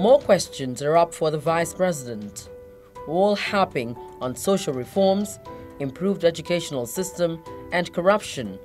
More questions are up for the Vice President, all harping on social reforms, improved educational system, and corruption,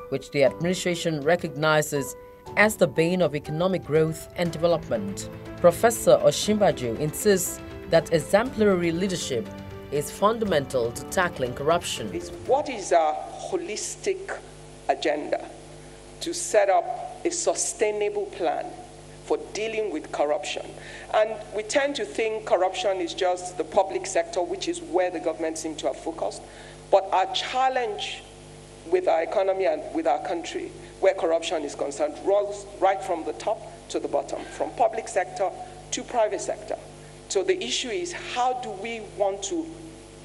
which the administration recognizes as the bane of economic growth and development. Professor Osinbajo insists that exemplary leadership is fundamental to tackling corruption. What is our holistic agenda to set up a sustainable plan for dealing with corruption? And we tend to think corruption is just the public sector, which is where the government seems to have focused. But our challenge with our economy and with our country, where corruption is concerned, rolls right from the top to the bottom, from public sector to private sector. So the issue is, how do we want to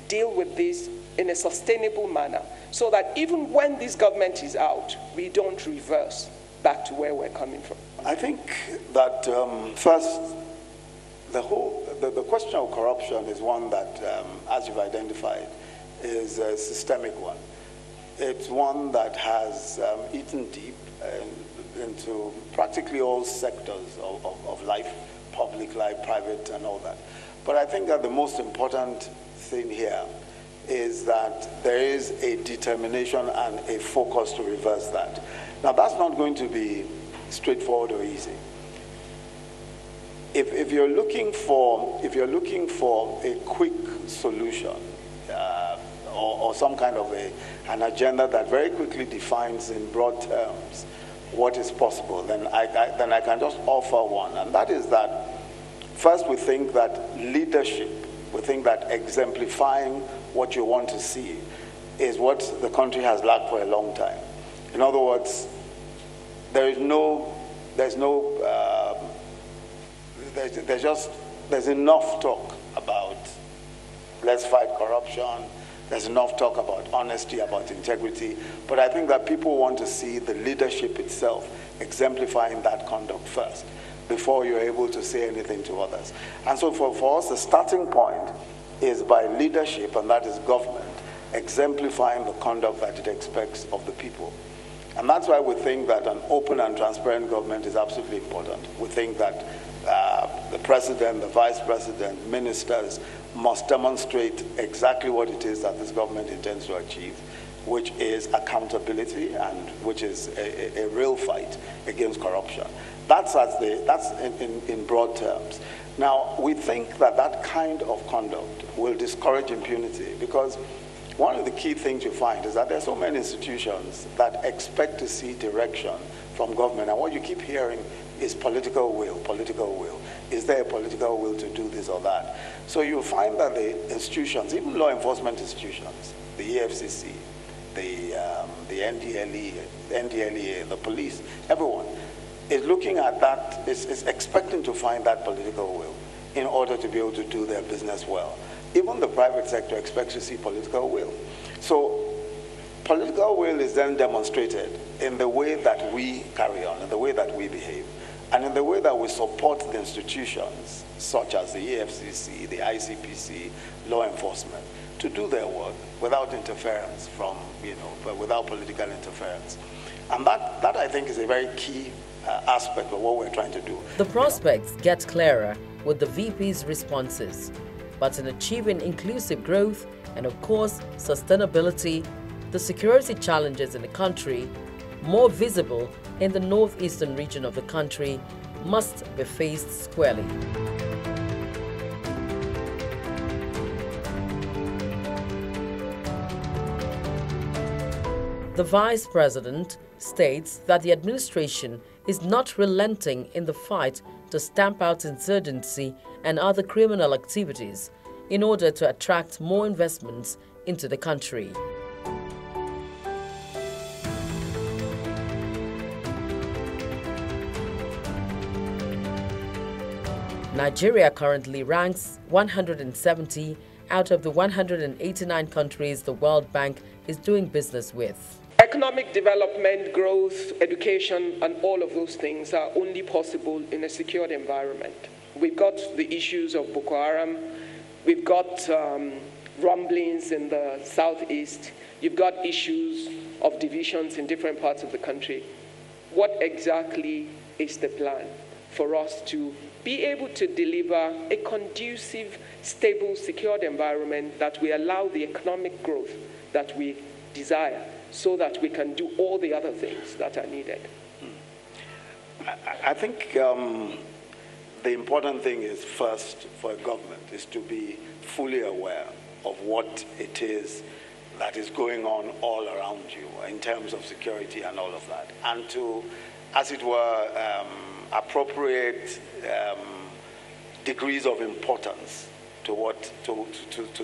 deal with this in a sustainable manner so that even when this government is out, we don't reverse back to where we're coming from? I think that first, the question of corruption is one that, as you've identified, is a systemic one. It's one that has eaten deep into practically all sectors of life, public life, private, and all that. But I think that the most important thing here is that there is a determination and a focus to reverse that. Now, that's not going to be straightforward or easy. If you're looking for a quick solution or some kind of an agenda that very quickly defines in broad terms what is possible, then I can just offer one, and that is that first we think that leadership, we think that exemplifying what you want to see is what the country has lacked for a long time. In other words, there's enough talk about let's fight corruption. There's enough talk about honesty, about integrity, but I think that people want to see the leadership itself exemplifying that conduct first before you're able to say anything to others. And so for us, the starting point is by leadership, and that is government, exemplifying the conduct that it expects of the people. And that's why we think that an open and transparent government is absolutely important. We think that the president, the vice president, ministers must demonstrate exactly what it is that this government intends to achieve, which is accountability and which is a real fight against corruption. That's in broad terms. Now, we think that that kind of conduct will discourage impunity, because one of the key things you find is that there are so many institutions that expect to see direction from government, and what you keep hearing is political will, political will. Is there a political will to do this or that? So you find that the institutions, even law enforcement institutions, the EFCC, the NDLEA, the police, everyone is looking at that, is expecting to find that political will in order to be able to do their business well. Even the private sector expects to see political will. So political will is then demonstrated in the way that we carry on, in the way that we behave, and in the way that we support the institutions, such as the EFCC, the ICPC, law enforcement, to do their work without interference from, without political interference. And that I think is a very key aspect of what we're trying to do. The prospects get clearer with the VP's responses, but in achieving inclusive growth and, of course, sustainability, the security challenges in the country, more visible in the northeastern region of the country, must be faced squarely. The Vice President states that the administration is not relenting in the fight to stamp out insurgency and other criminal activities in order to attract more investments into the country. Nigeria currently ranks 170 out of the 189 countries the World Bank is doing business with. Economic development, growth, education, and all of those things are only possible in a secured environment. We've got the issues of Boko Haram. We've got rumblings in the southeast. You've got issues of divisions in different parts of the country. What exactly is the plan for us to be able to deliver a conducive, stable, secured environment that will allow the economic growth that we desire so that we can do all the other things that are needed. I think the important thing is first for a government is to be fully aware of what it is that is going on all around you in terms of security and all of that, and to, as it were, appropriate degrees of importance to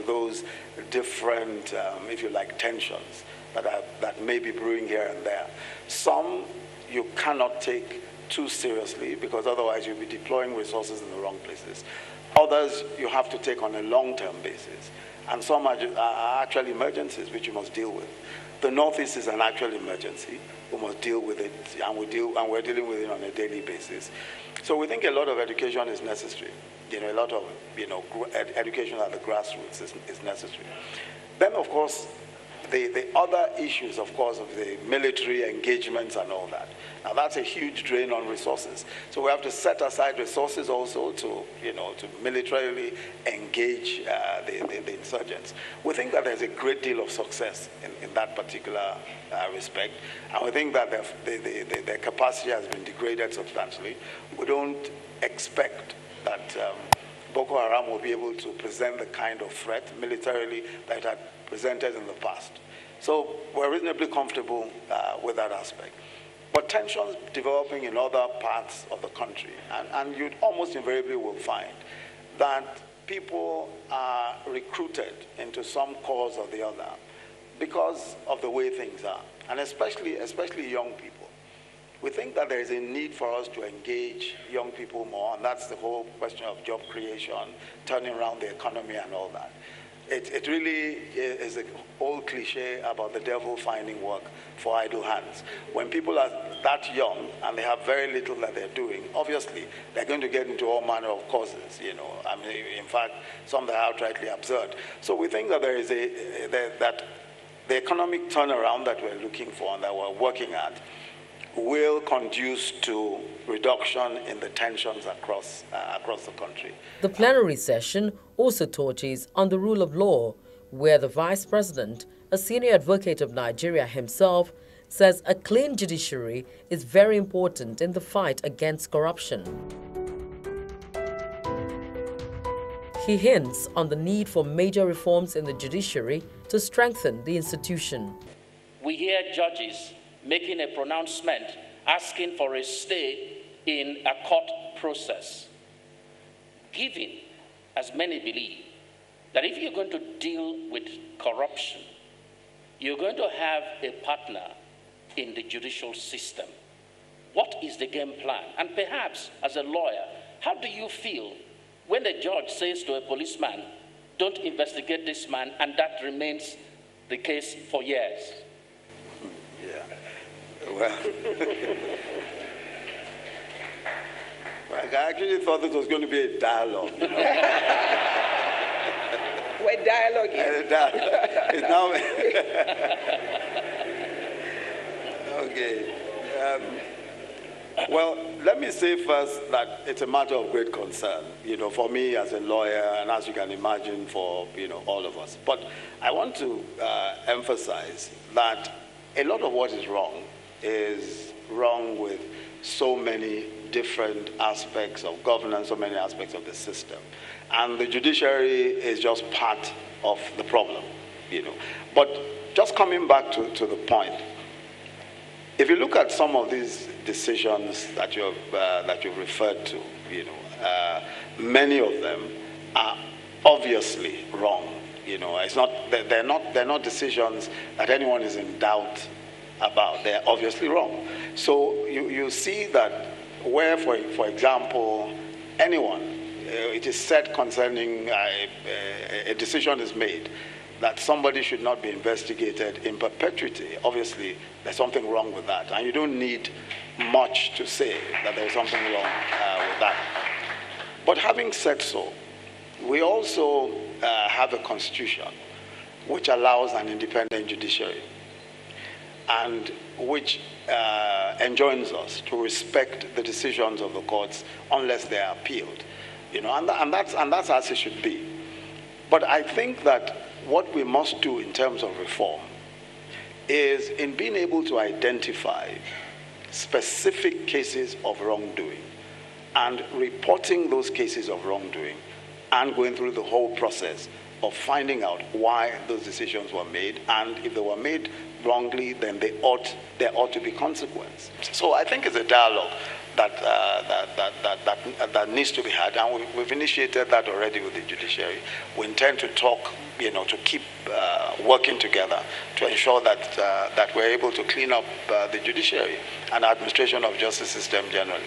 those different, if you like, tensions that may be brewing here and there. Some you cannot take too seriously because otherwise you'll be deploying resources in the wrong places. Others you have to take on a long-term basis. And some are actual emergencies which you must deal with. The Northeast is an actual emergency. We must deal with it, and we're dealing with it on a daily basis. So we think a lot of education is necessary. A lot of education at the grassroots is necessary. Then, of course, the other issues, of course, of the military engagements and all that. Now, that's a huge drain on resources. So we have to set aside resources also to, to militarily engage the insurgents. We think that there's a great deal of success in that particular respect. And we think that their capacity has been degraded substantially. We don't expect that Boko Haram will be able to present the kind of threat militarily that it had presented in the past. So we're reasonably comfortable with that aspect. But tensions developing in other parts of the country, and you almost invariably will find that people are recruited into some cause or the other because of the way things are, and especially young people. We think that there is a need for us to engage young people more, and that's the whole question of job creation, turning around the economy and all that. It really is an old cliche about the devil finding work for idle hands. When people are that young and they have very little that they're doing, obviously they're going to get into all manner of causes. I mean, in fact, some that are outrightly absurd. So we think that there is that the economic turnaround that we're looking for and that we're working at will conduce to reduction in the tensions across the country. The plenary session also touches on the rule of law, where the Vice President, a senior advocate of Nigeria himself, says a clean judiciary is very important in the fight against corruption. He hints on the need for major reforms in the judiciary to strengthen the institution. We hear judges making a pronouncement asking for a stay in a court process, given, as many believe, that if you're going to deal with corruption, you're going to have a partner in the judicial system. What is the game plan? And perhaps, as a lawyer, how do you feel when the judge says to a policeman, don't investigate this man, and that remains the case for years? Yeah. Well, I actually thought this was going to be a dialogue. We're dialoguing. It's now okay. Well, let me say first that it's a matter of great concern, for me as a lawyer, and as you can imagine, for all of us. But I want to emphasize that a lot of what is wrong with so many different aspects of governance, so many aspects of the system. And the judiciary is just part of the problem, But just coming back to the point, if you look at some of these decisions that you've referred to, many of them are obviously wrong. It's not, they're not decisions that anyone is in doubt about. They're obviously wrong. So you see that where, for example, anyone, it is said concerning a decision is made that somebody should not be investigated in perpetuity. Obviously, there's something wrong with that. And you don't need much to say that there's something wrong with that. But having said so, we also have a constitution which allows an independent judiciary. and which enjoins us to respect the decisions of the courts unless they are appealed. And that's as it should be. But I think that what we must do in terms of reform is in being able to identify specific cases of wrongdoing and reporting those cases of wrongdoing and going through the whole process of finding out why those decisions were made, and if they were made wrongly, then there ought to be consequence. So I think it's a dialogue that needs to be had, and we've initiated that already with the judiciary. We intend to talk, to keep working together to ensure that we're able to clean up the judiciary and administration of justice system generally.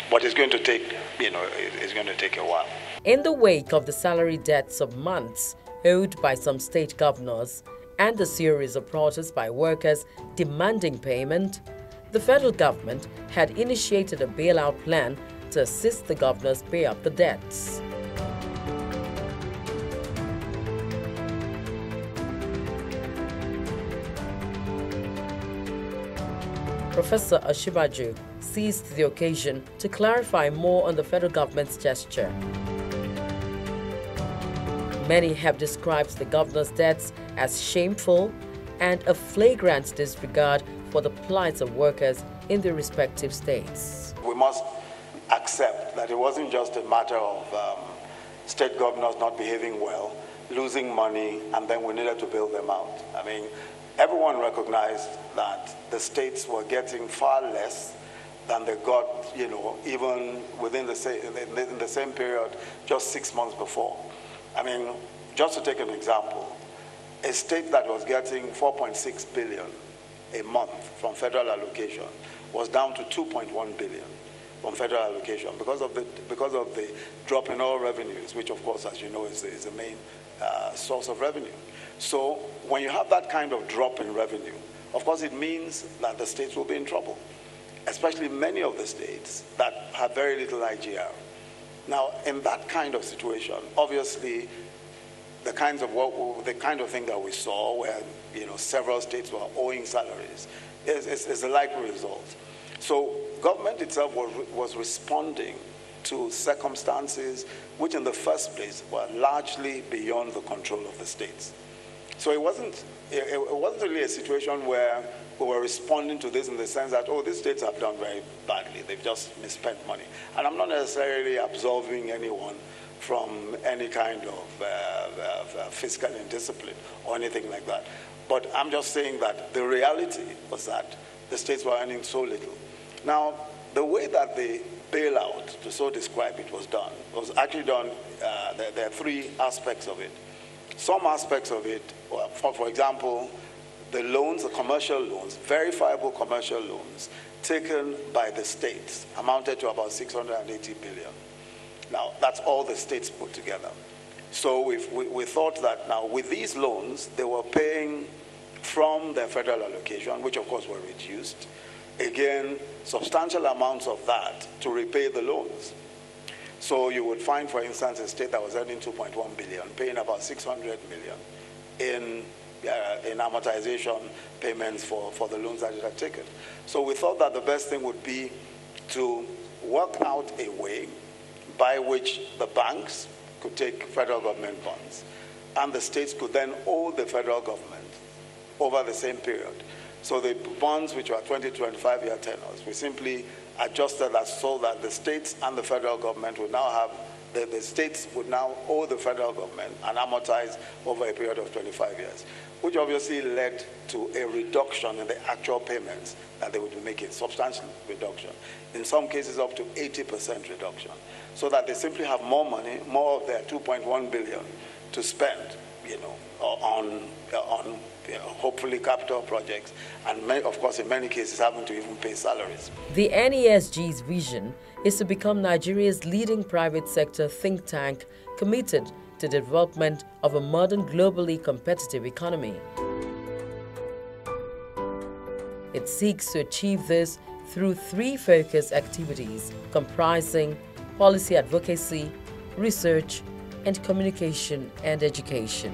But it's going to take, it's going to take a while. In the wake of the salary debts of months owed by some state governors and the series of protests by workers demanding payment, the federal government had initiated a bailout plan to assist the governors pay up the debts. Professor Ashibaju seized the occasion to clarify more on the federal government's gesture. Many have described the governor's debts as shameful and a flagrant disregard for the plight of workers in their respective states. We must accept that it wasn't just a matter of state governors not behaving well, losing money, and then we needed to bail them out. I mean, everyone recognized that the states were getting far less than they got, even within the same period, just 6 months before. I mean, just to take an example, a state that was getting 4.6 billion a month from federal allocation was down to 2.1 billion from federal allocation because of the drop in oil revenues, which of course, as you know, is the main source of revenue. So when you have that kind of drop in revenue, of course it means that the states will be in trouble, especially many of the states that have very little IGR. Now, in that kind of situation, obviously, the kind of thing that we saw, where several states were owing salaries, is a likely result. So, government itself was responding to circumstances which, in the first place, were largely beyond the control of the states. So it wasn't really a situation where we were responding to this in the sense that, these states have done very badly, they've just misspent money. And I'm not necessarily absolving anyone from any kind of fiscal indiscipline or anything like that. But I'm just saying that the reality was that the states were earning so little. Now, the way that the bailout, to so describe it, was done, was actually done, there are three aspects of it. Some aspects of it, for example, the loans, the commercial loans, verifiable commercial loans taken by the states amounted to about 680 billion. Now, that's all the states put together. So we thought that now with these loans, they were paying from their federal allocation, which of course were reduced, again, substantial amounts of that to repay the loans. So you would find, for instance, a state that was earning 2.1 billion, paying about 600 million in amortization payments for the loans that it had taken. So we thought that the best thing would be to work out a way by which the banks could take federal government bonds, and the states could then owe the federal government over the same period. So the bonds, which were 20 to 25-year tenors, we simply adjusted that so that the states and the federal government would now have, the states would now owe the federal government and amortize over a period of 25 years, which obviously led to a reduction in the actual payments that they would be making, substantial reduction. In some cases, up to 80% reduction, so that they simply have more money, more of their 2.1 billion to spend, on hopefully capital projects, and of course, in many cases, having to even pay salaries. The NESG's vision is to become Nigeria's leading private sector think tank committed to the development of a modern, globally competitive economy. It seeks to achieve this through three focus activities comprising policy advocacy, research, and communication and education.